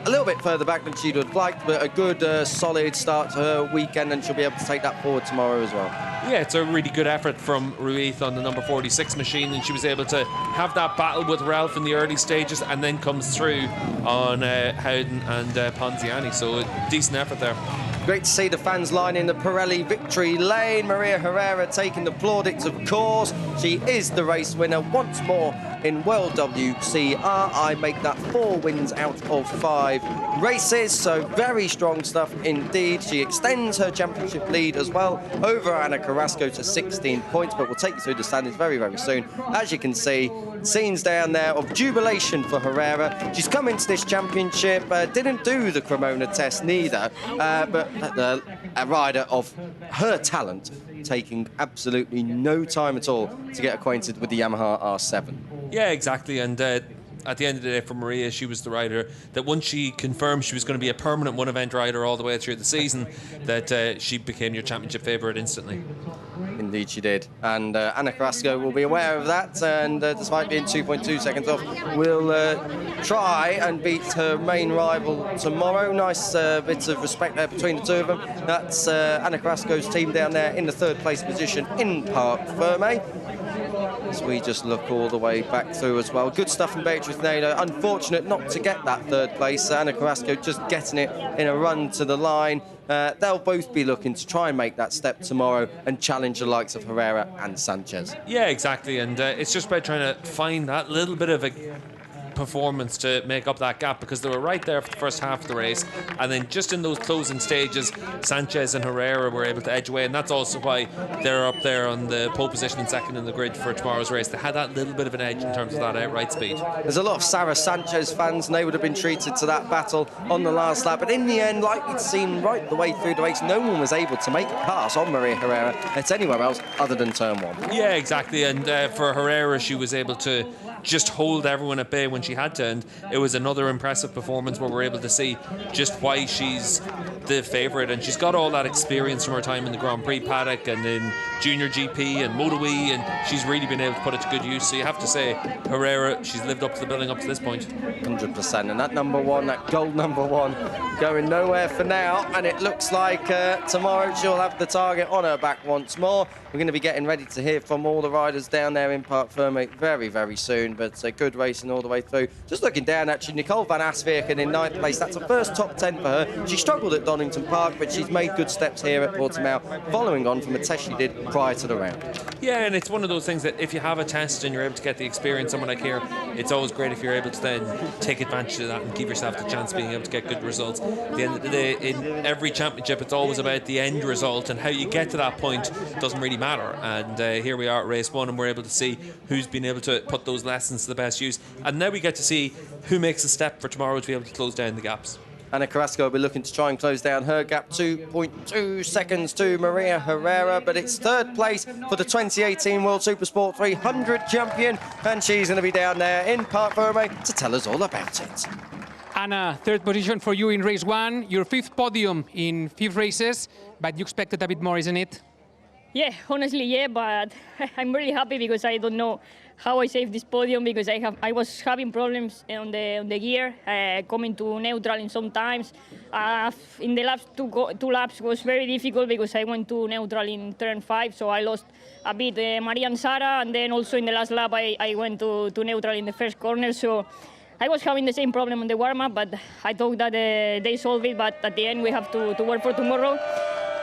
[SPEAKER 1] A little bit further back than she'd have liked, but a good, solid start to her weekend, and she'll be able to take that forward tomorrow as well.
[SPEAKER 2] Yeah, it's a really good effort from Ruiz on the number 46 machine, and she was able to have that battle with Ralph in the early stages and then comes through on Howden and Ponziani. So a decent effort there.
[SPEAKER 1] Great to see the fans lining the Pirelli victory lane. Maria Herrera taking the plaudits, of course. She is the race winner once more in World WCR. I make that 4 wins out of 5 races, so very strong stuff indeed. She extends her championship lead as well over Ana Carrasco to 16 points, but we'll take you through the standings very, very soon. As you can see, scenes down there of jubilation for Herrera. She's come into this championship, didn't do the Cremona test neither, but a rider of her talent taking absolutely no time at all to get acquainted with the Yamaha R7.
[SPEAKER 2] Yeah, exactly. And at the end of the day, for Maria, she was the rider that once she confirmed she was going to be a permanent one-event rider all the way through the season, that she became your championship favourite instantly.
[SPEAKER 1] Indeed she did. And Ana Carrasco will be aware of that, and despite being 2.2 seconds off, will try and beat her main rival tomorrow. Nice bit of respect there between the two of them. That's Ana Carrasco's team down there in the 3rd place position in Parc Ferme. As we just look all the way back through as well. Good stuff from Beatriz Naylor. Unfortunate not to get that 3rd place. Ana Carrasco just getting it in a run to the line. They'll both be looking to try and make that step tomorrow and challenge the likes of Herrera and Sanchez.
[SPEAKER 2] Yeah, exactly. And it's just about trying to find that little bit of a performance to make up that gap, because they were right there for the first half of the race, and then just in those closing stages Sanchez and Herrera were able to edge away, and that's also why they're up there on the pole position and second in the grid for tomorrow's race. They had that little bit of an edge in terms of that outright speed.
[SPEAKER 1] There's a lot of Sarah Sanchez fans, and they would have been treated to that battle on the last lap, but in the end, like we'd seen right the way through the race, no one was able to make a pass on Maria Herrera at anywhere else other than turn 1.
[SPEAKER 2] Yeah, exactly. And for Herrera, she was able to just hold everyone at bay when she had to, and it was another impressive performance where we're able to see just why she's the favourite, and she's got all that experience from her time in the Grand Prix paddock and in Junior GP and Moto E, and she's really been able to put it to good use. So you have to say Herrera, she's lived up to the billing up to this point.
[SPEAKER 1] 100%, and that number 1, that gold number 1, going nowhere for now, and it looks like tomorrow she'll have the target on her back once more. We're going to be getting ready to hear from all the riders down there in Parc Ferme very, very soon, but good racing all the way through. Just looking down, actually, Nicole van Asvierken in 9th place. That's her first top 10 for her. She struggled at Donington Park, but she's made good steps here at Portimao, following on from a test she did prior to the round.
[SPEAKER 2] Yeah, and it's one of those things that if you have a test and you're able to get the experience somewhere like here, it's always great if you're able to then take advantage of that and give yourself the chance of being able to get good results. At the end of the day, in every championship, it's always about the end result, and how you get to that point doesn't really matter. And here we are at race 1, and we're able to see who's been able to put those lessons to the best use. And now we get to see who makes a step for tomorrow to be able to close down the gaps.
[SPEAKER 1] Ana Carrasco will be looking to try and close down her gap, 2.2 seconds to Maria Herrera, but it's 3rd place for the 2018 World Supersport 300 champion, and she's going to be down there in Parc Ferme to tell us all about it.
[SPEAKER 3] Anna, 3rd position for you in race 1, your 5th podium in 5 races, but you expected a bit more, isn't it?
[SPEAKER 4] Yeah, honestly, yeah, but I'm really happy because I don't know how I saved this podium, because I was having problems on the gear, coming to neutral in some times. In the last two laps was very difficult because I went to neutral in turn 5, so I lost a bit Maria and Sara, and then also in the last lap I went to neutral in the first corner, so I was having the same problem on the warm-up, but I thought that they solved it, but at the end we have to work for tomorrow.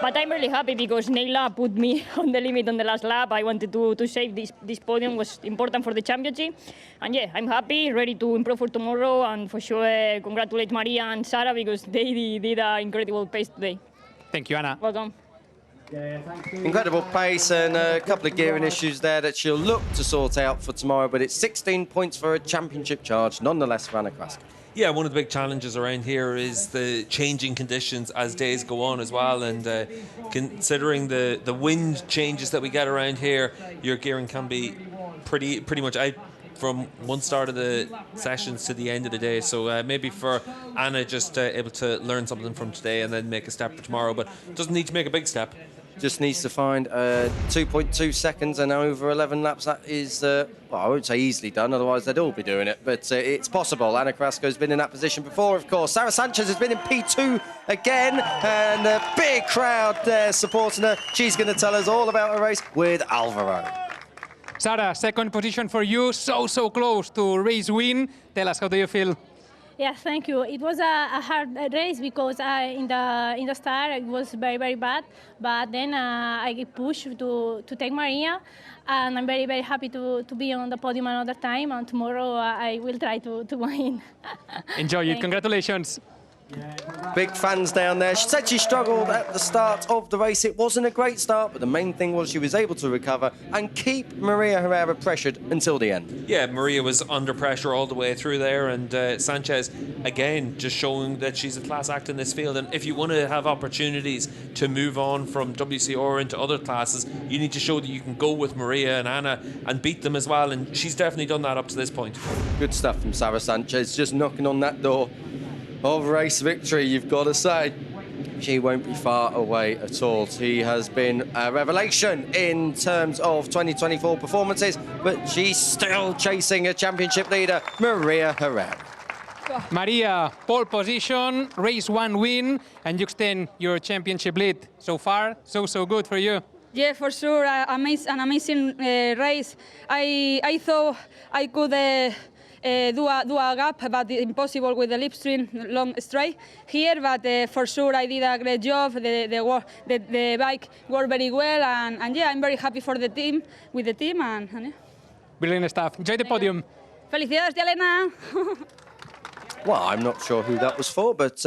[SPEAKER 4] But I'm really happy because Neila put me on the limit on the last lap. I wanted to save this podium, was important for the championship. And yeah, I'm happy, ready to improve for tomorrow, and for sure congratulate Maria and Sara because they did an incredible pace today.
[SPEAKER 3] Thank you, Anna.
[SPEAKER 4] Welcome.
[SPEAKER 1] Incredible pace and a couple of gearing issues there that she'll look to sort out for tomorrow, but it's 16 points for a championship charge, nonetheless, for Ana Carrasco.
[SPEAKER 2] Yeah, one of the big challenges around here is the changing conditions as days go on as well, and considering the wind changes that we get around here, your gearing can be pretty much out from one start of the sessions to the end of the day. So maybe for Anna, just able to learn something from today and then make a step for tomorrow, but doesn't need to make a big step.
[SPEAKER 1] just needs to find 2.2 seconds and over 11 laps. That is, well, I won't say easily done, otherwise they'd all be doing it, but it's possible. Ana Carrasco's been in that position before, of course. Sara Sanchez has been in P2 again, and a big crowd there supporting her. She's going to tell us all about her race with Alvaro.
[SPEAKER 3] Sara, second position for you, so close to race win. Tell us, how do you feel?
[SPEAKER 5] Yeah, thank you. It was a hard race because in the start it was very bad, but then I get pushed to take Maria, and I'm very happy to be on the podium another time. And tomorrow I will try to win.
[SPEAKER 3] Enjoy it. Congratulations.
[SPEAKER 1] Big fans down there. She said she struggled at the start of the race. It wasn't a great start, but the main thing was she was able to recover and keep Maria Herrera pressured until the end.
[SPEAKER 2] Yeah, Maria was under pressure all the way through there, and Sanchez, again, just showing that she's a class act in this field. And if you want to have opportunities to move on from WCR into other classes, you need to show that you can go with Maria and Anna and beat them as well, and she's definitely done that up to this point.
[SPEAKER 1] Good stuff from Sara Sanchez, just knocking on that door of race victory, you've got to say. She won't be far away at all. She has been a revelation in terms of 2024 performances, but she's still chasing a championship leader, Maria Herrera.
[SPEAKER 3] Maria, pole position, race 1 win, and you extend your championship lead. So far, so good for you.
[SPEAKER 6] Yeah, for sure, an amazing race. I thought I could do a gap, but impossible with the slipstream long straight here. But for sure, I did a great job. The bike worked very well, and yeah, I'm very happy for the team, with the team, and yeah.
[SPEAKER 3] Brilliant stuff. Enjoy the podium.
[SPEAKER 6] Felicidades, Elena.
[SPEAKER 1] Well, I'm not sure who that was for, but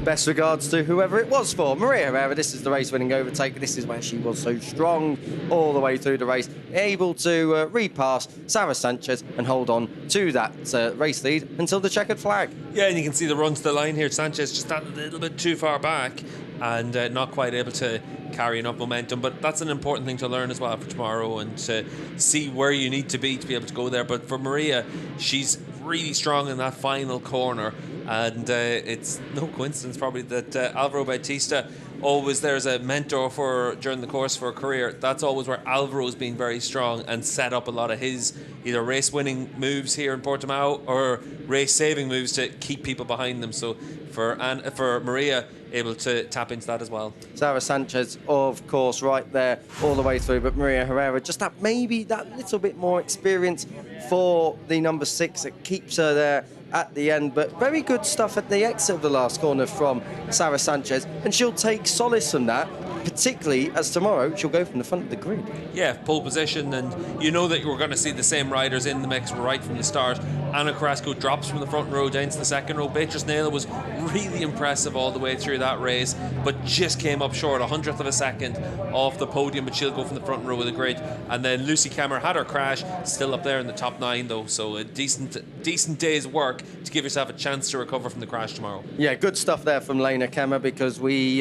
[SPEAKER 1] best regards to whoever it was for. Maria Herrera, this is the race-winning overtake. This is where she was so strong all the way through the race, able to repass Sara Sanchez and hold on to that race lead until the checkered flag.
[SPEAKER 2] Yeah, and you can see the run to the line here. Sanchez just a little bit too far back and not quite able to carry enough momentum, but that's an important thing to learn as well for tomorrow, and to see where you need to be able to go there. But for Maria, she's really strong in that final corner, and it's no coincidence probably that Alvaro Bautista, always there as a mentor for during the course of her career. That's always where Alvaro's been very strong and set up a lot of his either race winning moves here in Portimao or race saving moves to keep people behind them. So for Maria, able to tap into that as well.
[SPEAKER 1] Sara Sanchez, of course, right there all the way through, but Maria Herrera, just that maybe that little bit more experience for the number 6 that keeps her there at the end. But very good stuff at the exit of the last corner from Sara Sanchez, and she'll take solace from that, particularly as tomorrow she'll go from the front of the grid.
[SPEAKER 2] Yeah, pole position, and you know that you're going to see the same riders in the mix right from the start. Ana Carrasco drops from the front row down to the second row. Beatrice Naylor was really impressive all the way through that race, but just came up short, 100th of a second off the podium, but she'll go from the front row of the grid. And then Lucy Kemmer had her crash, still up there in the top 9 though, so a decent day's work to give yourself a chance to recover from the crash tomorrow.
[SPEAKER 1] Yeah, good stuff there from Lena Kemmer, because we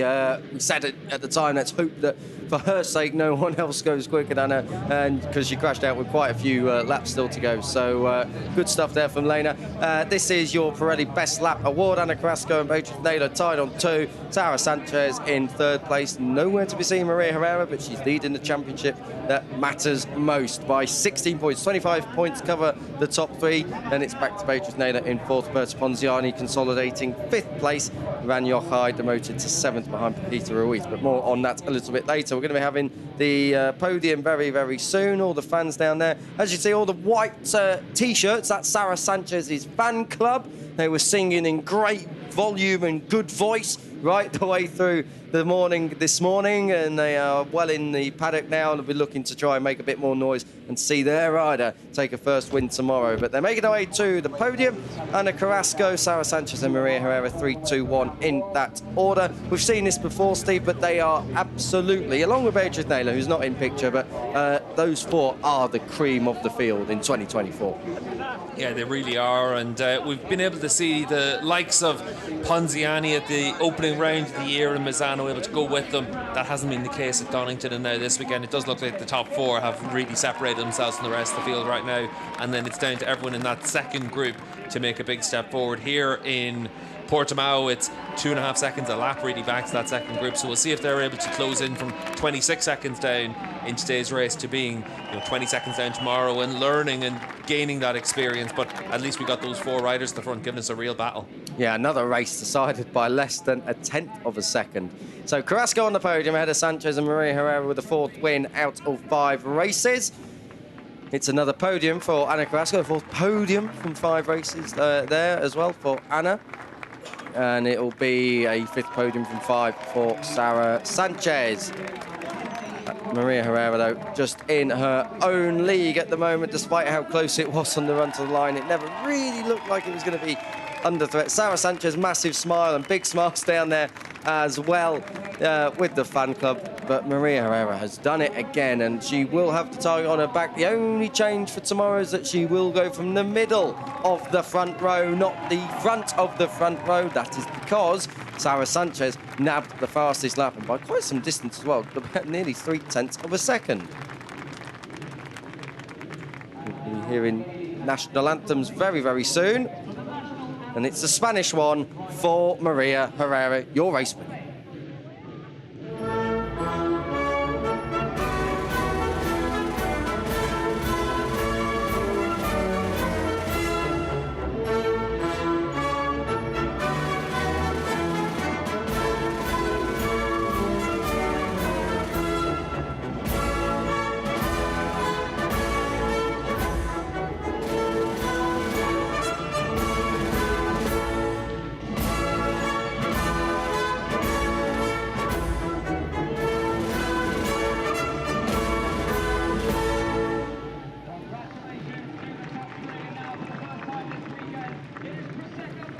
[SPEAKER 1] said it at the time, let's hope that for her sake no one else goes quicker than her, and because she crashed out with quite a few laps still to go. So good stuff there from Lena. This is your Pirelli Best Lap Award. Ana Carrasco and Beatrice Naylor tied on 2. Sara Sanchez in 3rd place. Nowhere to be seen Maria Herrera, but she's leading the championship that matters most by 16 points. 25 points cover the top 3. Then it's back to Beatrice Naylor in 4th. Berta Ponziani consolidating 5th place. Ran Yochai demoted to 7th behind Peter Ruiz, but more on that a little bit later. We're going to be having the podium very soon. All the fans down there, as you see, all the white t-shirts, that's Sara Sanchez's fan club. They were singing in great volume and good voice right the way through the morning this morning, and they are well in the paddock now and will be looking to try and make a bit more noise and see their rider take a first win tomorrow. But they're making their way to the podium. Ana Carrasco, Sara Sanchez and Maria Herrera, 3, 2, 1 in that order. We've seen this before, Steve, but they are absolutely, along with Beatrice Naylor, who's not in picture, but those 4 are the cream of the field in 2024.
[SPEAKER 2] Yeah, they really are, and we've been able to see the likes of Ponziani at the opening round of the year and Mazzano able to go with them. That hasn't been the case at Donington, and now this weekend it does look like the top 4 have really separated themselves from the rest of the field right now, and then it's down to everyone in that second group to make a big step forward. Here in Portimao, it's 2.5 seconds a lap really back to that second group. So we'll see if they're able to close in from 26 seconds down in today's race to being 20 seconds down tomorrow, and learning and gaining that experience. But at least we got those 4 riders at the front giving us a real battle.
[SPEAKER 1] Yeah, another race decided by less than a tenth of a second. So Carrasco on the podium ahead of Sanchez and Maria Herrera with the 4th win out of 5 races. It's another podium for Ana Carrasco, the 4th podium from 5 races there as well for Ana. And it'll be a 5th podium from 5 for Sara Sanchez. Maria Herrera, though, just in her own league at the moment, despite how close it was on the run to the line. It never really looked like it was going to be under threat. Sara Sanchez, massive smile and big smiles down there as well with the fan club. But Maria Herrera has done it again, and she will have the target on her back. The only change for tomorrow is that she will go from the middle of the front row, not the front of the front row. That is because Sara Sanchez nabbed the fastest lap, and by quite some distance as well, about nearly 0.3 of a second. We'll be hearing national anthems very, very soon. And it's the Spanish one for Maria Herrera, your race winner.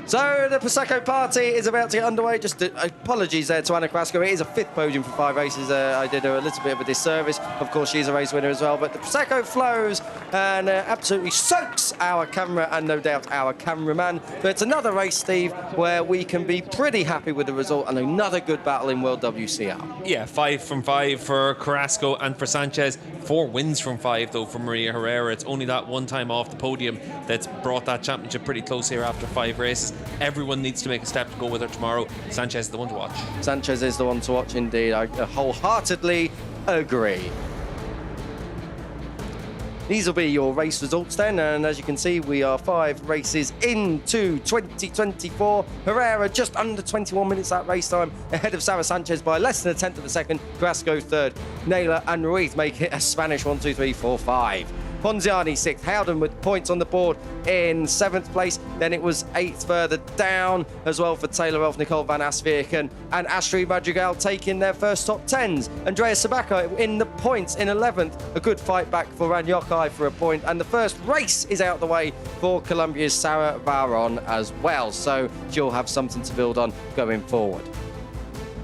[SPEAKER 1] So the Prosecco party is about to get underway. Just apologies there to Ana Carrasco. It is a 5th podium for 5 races. I did her a little bit of a disservice. Of course, she's a race winner as well. But the Prosecco flows and absolutely soaks our camera and no doubt our cameraman. But it's another race, Steve, where we can be pretty happy with the result, and another good battle in World WCR.
[SPEAKER 2] Yeah, 5 from 5 for Carrasco and for Sanchez. 4 wins from 5, though, for Maria Herrera. It's only that one time off the podium that's brought that championship pretty close here after 5 races. Everyone needs to make a step to go with her tomorrow. Sanchez is the one to watch.
[SPEAKER 1] Sanchez is the one to watch indeed. I wholeheartedly agree. These will be your race results then, and as you can see, we are 5 races into 2024. Herrera just under 21 minutes that race time, ahead of Sara Sanchez by less than a tenth of a second. Carrasco 3rd. Naylor and Ruiz make it a Spanish 1, 2, 3, 4, 5. Ponziani 6th, Howden with points on the board in 7th place. Then it was 8th further down as well for Taylor Elf, Nicole van Asvierken and Astrid Madrigal taking their first top 10s. Andrea Sabacco in the points in 11th. A good fight back for Ran Yokai for a point. And the first race is out the way for Colombia's Sarah Varon as well. So she'll have something to build on going forward.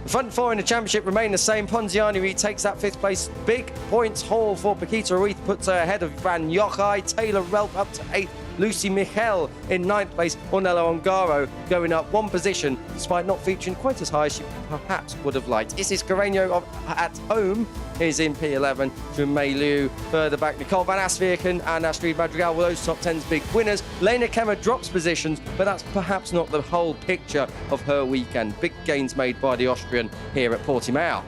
[SPEAKER 1] The front 4 in the championship remain the same. Ponziani retakes that 5th place. Big points haul for Paquita Ruiz, puts her ahead of Van Yochai. Taylor Relp up to 8th. Lucy Michel in 9th place. Ornella Ongaro going up 1 position, despite not featuring quite as high as she perhaps would have liked. Isis Carreño at home is in P11. Junmei Liu further back. Nicole van Asvierken and Astrid Madrigal were those top 10's big winners. Lena Kemmer drops positions, but that's perhaps not the whole picture of her weekend. Big gains made by the Austrian here at Portimao.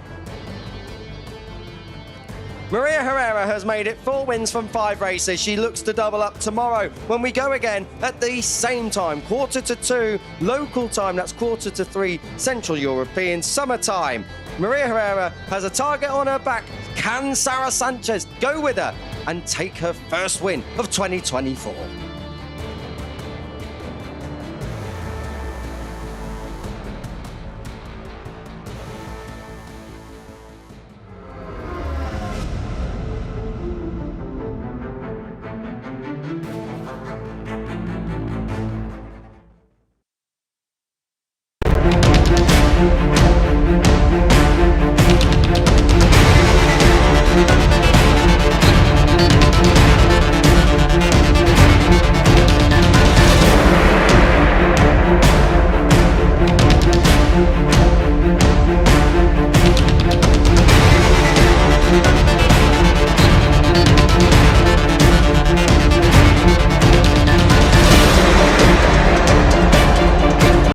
[SPEAKER 1] Maria Herrera has made it 4 wins from 5 races. She looks to double up tomorrow when we go again at the same time. 1:45 local time, that's 2:45 Central European summertime. Maria Herrera has a target on her back. Can Sara Sanchez go with her and take her first win of 2024?